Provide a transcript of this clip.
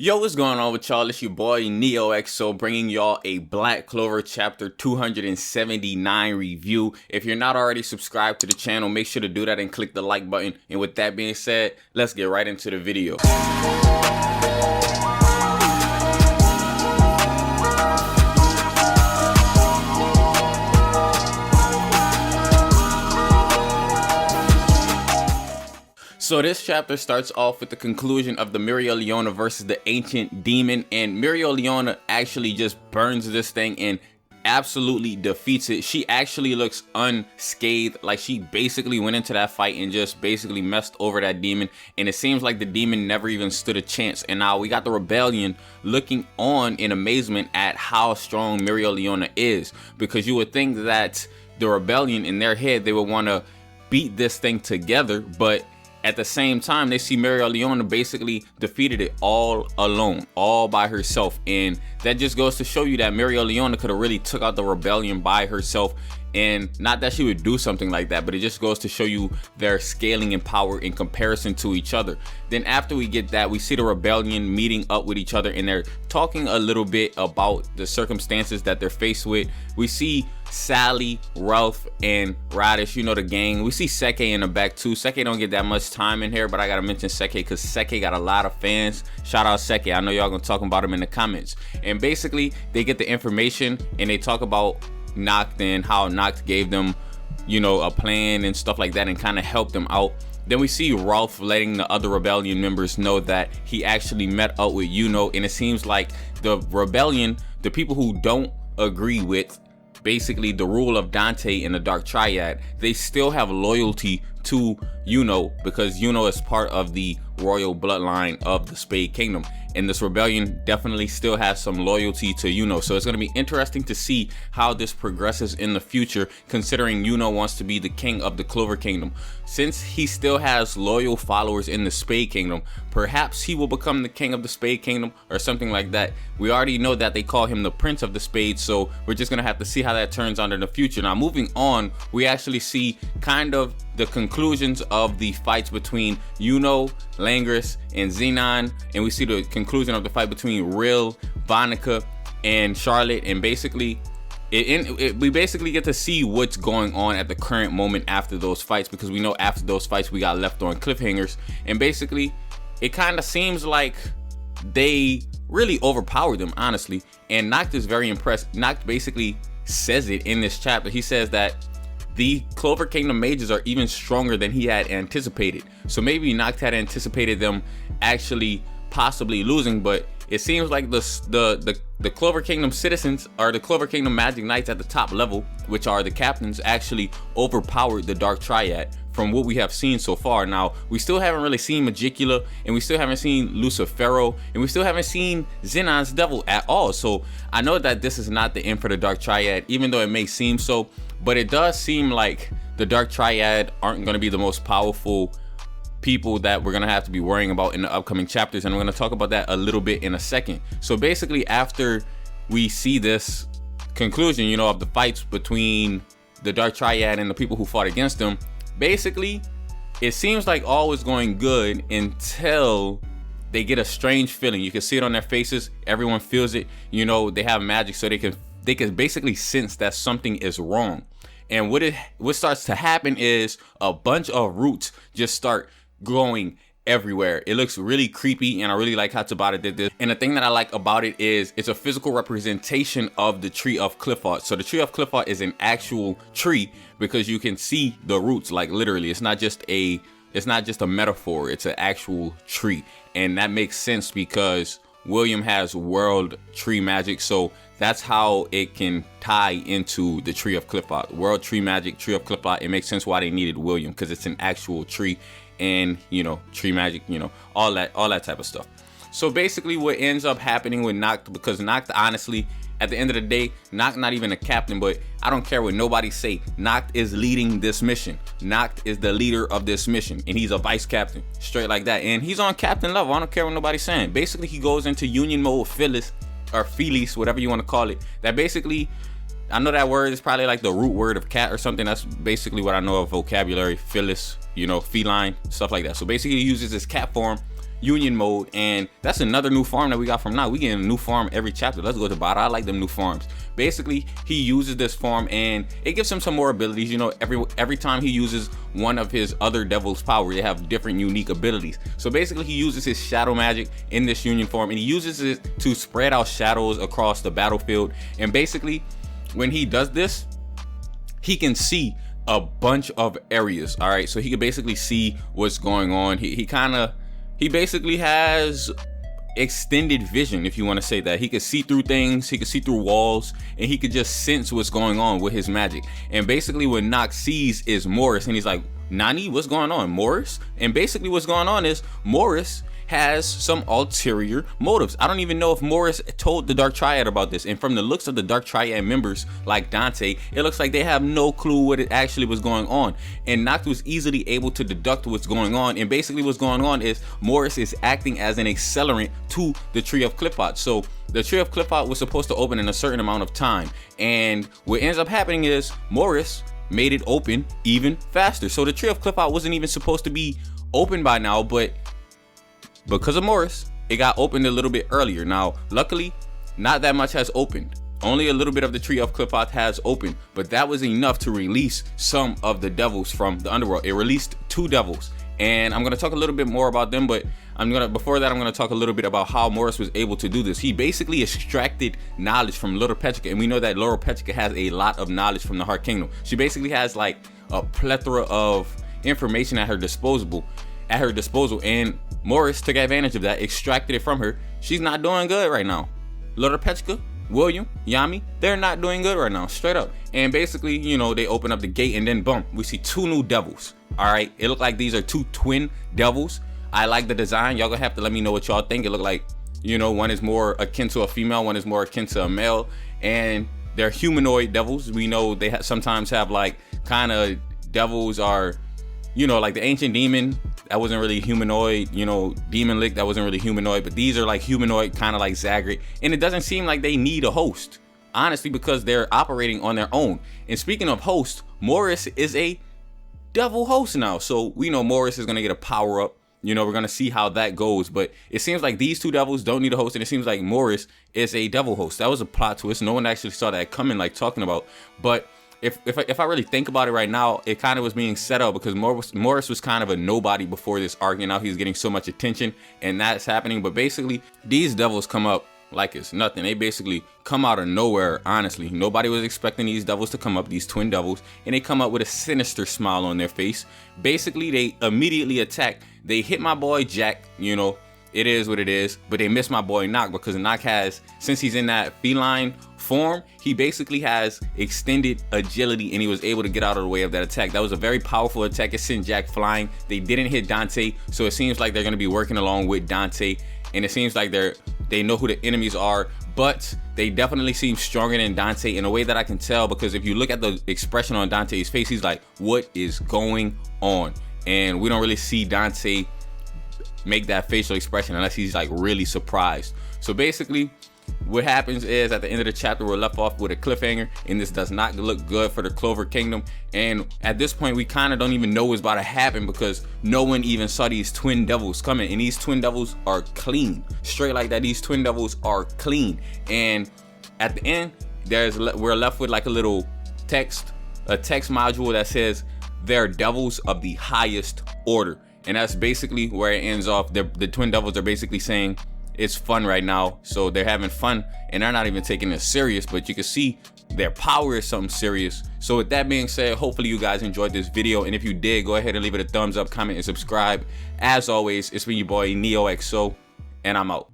Yo, what's going on with y'all? It's your boy NeohXO bringing y'all a Black Clover chapter 279 review. If you're not already subscribed to the channel, make sure to do that and click the like button. And with that being said, let's get right into the video. So this chapter starts off with the conclusion of the Mereoleona versus the Ancient Demon, and Mereoleona actually just burns this thing and absolutely defeats it. She actually looks unscathed, like she basically went into that fight and just basically messed over that demon, and it seems like the demon never even stood a chance. And now we got the rebellion looking on in amazement at how strong Mereoleona is, because you would think that the rebellion in their head, they would want to beat this thing together, but at the same time, they see Mereoleona basically defeated it all alone, all by herself. And that just goes to show you that Mereoleona could have really took out the rebellion by herself. And not that she would do something like that, but it just goes to show you their scaling in power in comparison to each other. Then after we get that, we see the rebellion meeting up with each other, and they're talking a little bit about the circumstances that they're faced with. We see Sally, Ralph, and Radish, you know, the gang. We see Seke in the back too. Seke don't get that much time in here, but I gotta mention Seke because Seke got a lot of fans. Shout out Seke. I know y'all gonna talk about him in the comments. And basically, they get the information and they talk about Noct and how Noct gave them, you know, a plan and stuff like that and kind of helped them out. Then we see Ralph letting the other rebellion members know that he actually met up with Yuno, and it seems like the rebellion, the people who don't agree with basically the rule of Dante and the Dark Triad, they still have loyalty to Yuno because Yuno is part of the royal bloodline of the Spade Kingdom, and this rebellion definitely still has some loyalty to Yuno. So it's going to be interesting to see how this progresses in the future, considering Yuno wants to be the king of the Clover Kingdom. Since he still has loyal followers in the Spade Kingdom, perhaps he will become the king of the Spade Kingdom or something like that. We already know that they call him the Prince of the Spades, so we're just going to have to see how that turns out in the future. Now moving on, we actually see kind of the conclusions of the fights between Yuno, Langris, and Xenon, and we see the conclusion of the fight between Rill, Vonica, and Charlotte. And basically we basically get to see what's going on at the current moment after those fights, because we know after those fights we got left on cliffhangers, and basically it kind of seems like they really overpowered them, honestly. And Noct is very impressed. Noct basically says it in this chapter. He says that the Clover Kingdom mages are even stronger than he had anticipated. So maybe Noct had anticipated them actually possibly losing, but it seems like the Clover Kingdom citizens, or the Clover Kingdom Magic Knights at the top level, which are the captains, actually overpowered the Dark Triad from what we have seen so far. Now, we still haven't really seen Magicula, and we still haven't seen Lucifero, and we still haven't seen Xenon's Devil at all. So I know that this is not the end for the Dark Triad, even though it may seem so, but it does seem like the Dark Triad aren't going to be the most powerful people that we're going to have to be worrying about in the upcoming chapters, and I'm going to talk about that a little bit in a second. So basically, after we see this conclusion, you know, of the fights between the Dark Triad and the people who fought against them, basically it seems like all was going good until they get a strange feeling. You can see it on their faces. Everyone feels it. You know, they have magic, so they can basically sense that something is wrong. And what starts to happen is a bunch of roots just start growing everywhere. It looks really creepy, and I really like how Tabata did this. And the thing that I like about it is it's a physical representation of the Tree of Qliphoth. So the Tree of Qliphoth is an actual tree, because you can see the roots, like literally. It's not just a metaphor, it's an actual tree. And that makes sense because William has world tree magic, so that's how it can tie into the Tree of Qliphoth. World tree magic, Tree of Qliphoth. It makes sense why they needed William, because it's an actual tree, and you know, tree magic, you know, all that type of stuff. So basically what ends up happening with Noct, because Noct, honestly, at the end of the day, Noct not even a captain, but I don't care what nobody say, Noct is leading this mission. Noct is the leader of this mission, and he's a vice captain, straight like that. And he's on captain level. I don't care what nobody's saying. Basically, he goes into union mode with Phyllis, or Felis, whatever you want to call it. That basically, I know that word is probably like the root word of cat or something. That's basically what I know of vocabulary. Phyllis, you know, feline, stuff like that. So basically he uses his cat form Union mode, and that's another new farm that we got from now. We getting a new farm every chapter. Let's go to Bada. I like them new farms. Basically, he uses this farm and it gives him some more abilities. You know, every time he uses one of his other devil's power, they have different unique abilities. So basically, he uses his shadow magic in this Union form, and he uses it to spread out shadows across the battlefield. And basically, when he does this, he can see a bunch of areas. All right, so he can basically see what's going on. He basically has extended vision, if you want to say that. He could see through things, he could see through walls, and he could just sense what's going on with his magic. And basically what Nox sees is Morris, and he's like, Nani, what's going on, Morris? And basically what's going on is Morris has some ulterior motives. I don't even know if Morris told the Dark Triad about this. And from the looks of the Dark Triad members like Dante, it looks like they have no clue what it actually was going on. And Nox was easily able to deduct what's going on. And basically what's going on is Morris is acting as an accelerant to the Tree of Qliphoth. So the Tree of Qliphoth was supposed to open in a certain amount of time. And what ends up happening is Morris made it open even faster. So the Tree of Qliphoth wasn't even supposed to be open by now, but because of Morris, it got opened a little bit earlier. Now, luckily, not that much has opened. Only a little bit of the Tree of Qliphoth has opened, but that was enough to release some of the devils from the underworld. It released 2 devils, and I'm gonna talk a little bit more about them, but before that, I'm gonna talk a little bit about how Morris was able to do this. He basically extracted knowledge from Little Petrica, and we know that Little Petrica has a lot of knowledge from the Heart Kingdom. She basically has like a plethora of information at her disposal, and Morris took advantage of that, extracted it from her. She's not doing good right now. Little Petrica, William, Yami, they're not doing good right now, straight up. And basically, you know, they open up the gate, and then boom, we see 2 new devils. All right, it looked like these are 2 twin devils. I like the design. Y'all gonna have to let me know what y'all think. It looked like, you know, one is more akin to a female, one is more akin to a male, and they're humanoid devils. We know they sometimes have like kind of devils are, you know, like the ancient demon, that wasn't really humanoid, you know, Demon Lick, that wasn't really humanoid, but these are like humanoid, kind of like Zagreus, and it doesn't seem like they need a host, honestly, because they're operating on their own. And speaking of host, Morris is a devil host now, so we know Morris is gonna get a power up. You know, we're gonna see how that goes, but it seems like these 2 devils don't need a host, and it seems like Morris is a devil host. That was a plot twist. No one actually saw that coming, like talking about, but if I really think about it right now, it kind of was being set up because Morris was kind of a nobody before this arc, and now he's getting so much attention, and that's happening. But basically, these devils come up like it's nothing. They basically come out of nowhere, honestly. Nobody was expecting these devils to come up, these twin devils, and they come up with a sinister smile on their face. Basically, they immediately attack. They hit my boy Jack, you know, it is what it is, but they miss my boy Nox because Nox has, since he's in that feline form, he basically has extended agility, and he was able to get out of the way of that attack. That was a very powerful attack. It sent Jack flying. They didn't hit Dante, so it seems like they're going to be working along with Dante, and it seems like they know who the enemies are, but they definitely seem stronger than Dante in a way that I can tell, because if you look at the expression on Dante's face, he's like, what is going on? And we don't really see Dante make that facial expression unless he's like really surprised. So basically what happens is at the end of the chapter, we're left off with a cliffhanger, and this does not look good for the Clover Kingdom. And at this point, we kind of don't even know what's about to happen because no one even saw these twin devils coming, and these twin devils are clean, straight like that. These twin devils are clean, and at the end, we're left with like a little text module that says they're devils of the highest order. And that's basically where it ends off. The twin devils are basically saying it's fun right now, so they're having fun, and they're not even taking it serious, but you can see their power is something serious. So with that being said, hopefully you guys enjoyed this video, and if you did, go ahead and leave it a thumbs up, comment, and subscribe. As always, it's been your boy NeohXO, and I'm out.